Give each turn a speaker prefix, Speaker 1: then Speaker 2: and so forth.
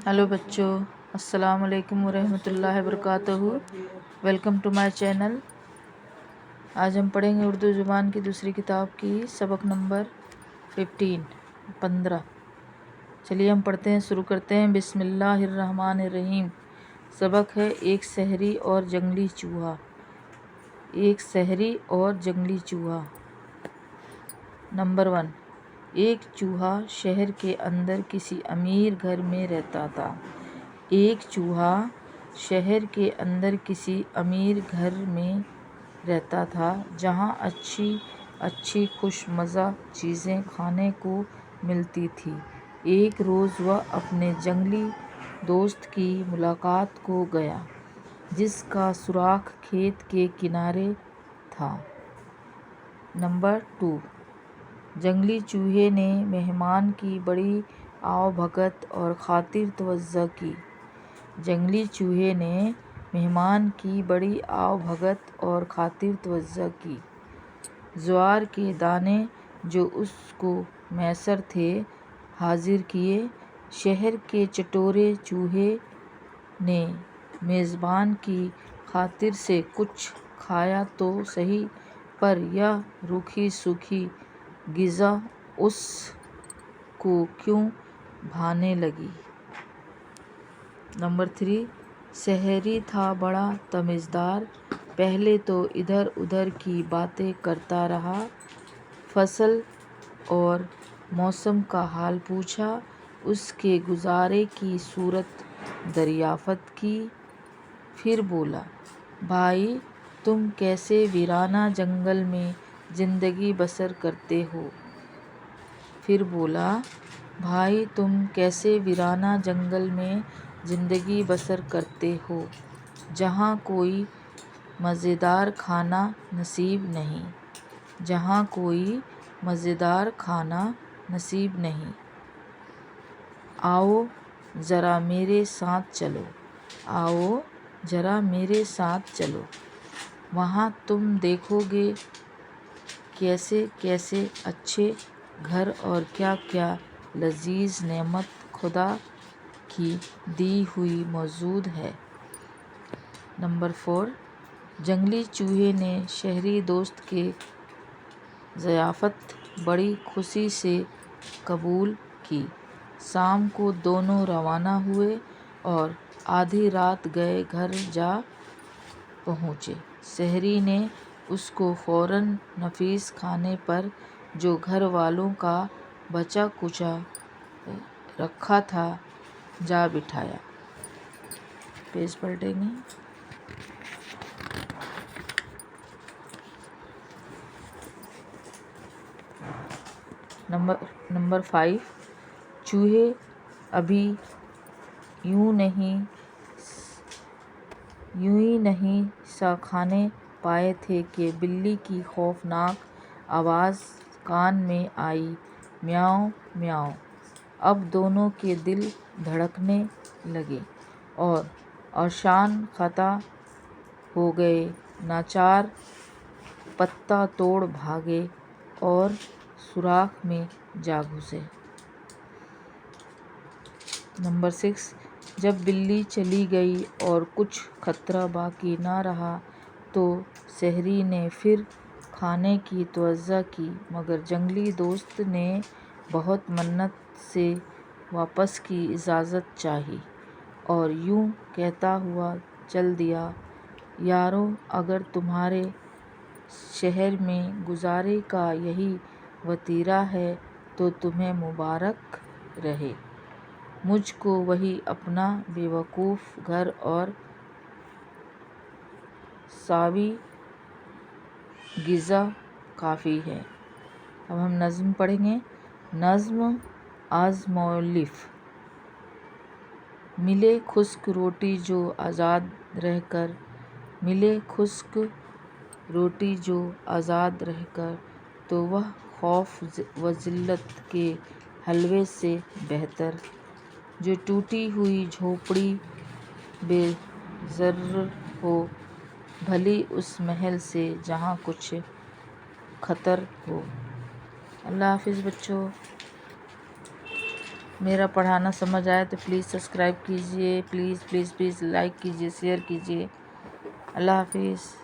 Speaker 1: Hello बच्चों, अस्सलाम वालेकुम वरहमतुल्लाहि वबरकातुहू। Welcome to my channel. आज हम पढ़ेंगे उर्दू ज़ुबान की दूसरी किताब की सबक नंबर 15। चलिए हम पढ़ते हैं, शुरू करते हैं। बिस्मिल्लाहिर्रहमानिर्रहीम। सबक है एक शहरी और जंगली चूहा। एक शहरी और जंगली चूहा। नंबर 1। एक चूहा शहर के अंदर किसी अमीर घर में रहता था। एक चूहा शहर के अंदर किसी अमीर घर में रहता था, जहाँ अच्छी अच्छी खुशमज़ा चीज़ें खाने को मिलती थी। एक रोज़ वह अपने जंगली दोस्त की मुलाकात को गया, जिसका सुराख खेत के किनारे था। नंबर 2। जंगली चूहे ने मेहमान की बड़ी आवभगत और खातिर तवज्जो की। जंगली चूहे ने मेहमान की बड़ी आवभगत और खातिर तवज्जो की। ज्वार के दाने जो उसको मैसर थे, हाजिर किए। शहर के चटोरे चूहे ने मेज़बान की खातिर से कुछ खाया तो सही, पर यह रूखी सूखी ग़िज़ा उस को क्यों भाने लगी। नंबर 3। शहरी था बड़ा तमीज़दार। पहले तो इधर उधर की बातें करता रहा, फसल और मौसम का हाल पूछा, उसके गुजारे की सूरत दरियाफ़त की। फिर बोला, भाई तुम कैसे वीराना जंगल में ज़िंदगी बसर करते हो। फिर बोला, भाई तुम कैसे वीराना जंगल में ज़िंदगी बसर करते हो, जहाँ कोई मज़ेदार खाना नसीब नहीं। जहाँ कोई मज़ेदार खाना नसीब नहीं। आओ ज़रा मेरे साथ चलो। आओ ज़रा मेरे साथ चलो। वहाँ तुम देखोगे कैसे कैसे अच्छे घर और क्या क्या लजीज नेमत खुदा की दी हुई मौजूद है। नंबर 4। जंगली चूहे ने शहरी दोस्त के ज़ियाफ़त बड़ी खुशी से कबूल की। शाम को दोनों रवाना हुए और आधी रात गए घर जा पहुँचे। शहरी ने उसको फ़ौरन नफीस खाने पर, जो घर वालों का बचा कुचा रखा था, जा बिठाया। पेज पलटेंगे। नंबर 5। चूहे अभी यूं ही नहीं सा खाने पाए थे कि बिल्ली की खौफनाक आवाज़ कान में आई, म्याऊं म्याऊं। अब दोनों के दिल धड़कने लगे और अशान ख़ता हो गए। नाचार पत्ता तोड़ भागे और सुराख में जा घुसे। नंबर 6। जब बिल्ली चली गई और कुछ खतरा बाकी ना रहा, तो शहरी ने फिर खाने की तवज्जो की, मगर जंगली दोस्त ने बहुत मन्नत से वापस की इजाज़त चाही और यूं कहता हुआ चल दिया, यारो अगर तुम्हारे शहर में गुजारे का यही वतीरा है तो तुम्हें मुबारक रहे। मुझको वही अपना बेवकूफ़ घर और सावी ग़िज़ा काफ़ी है। अब हम नज़्म पढ़ेंगे। नज़्म आज मौलिफ़। मिले खुश्क रोटी जो आज़ाद रहकर, मिले खुश्क रोटी जो आज़ाद रहकर, तो वह खौफ व ज़िल्लत के हलवे से बेहतर। जो टूटी हुई झोपड़ी बेज़र हो, भली उस महल से जहाँ कुछ खतर हो। अल्लाह हाफ़िज़ बच्चों। میرا پڑھانا سمجھ آئے تو پلیز سبسکرائب کیجیے، پلیز پلیز پلیز لائک کیجیے، شیئر کیجیے۔ اللہ حافظ۔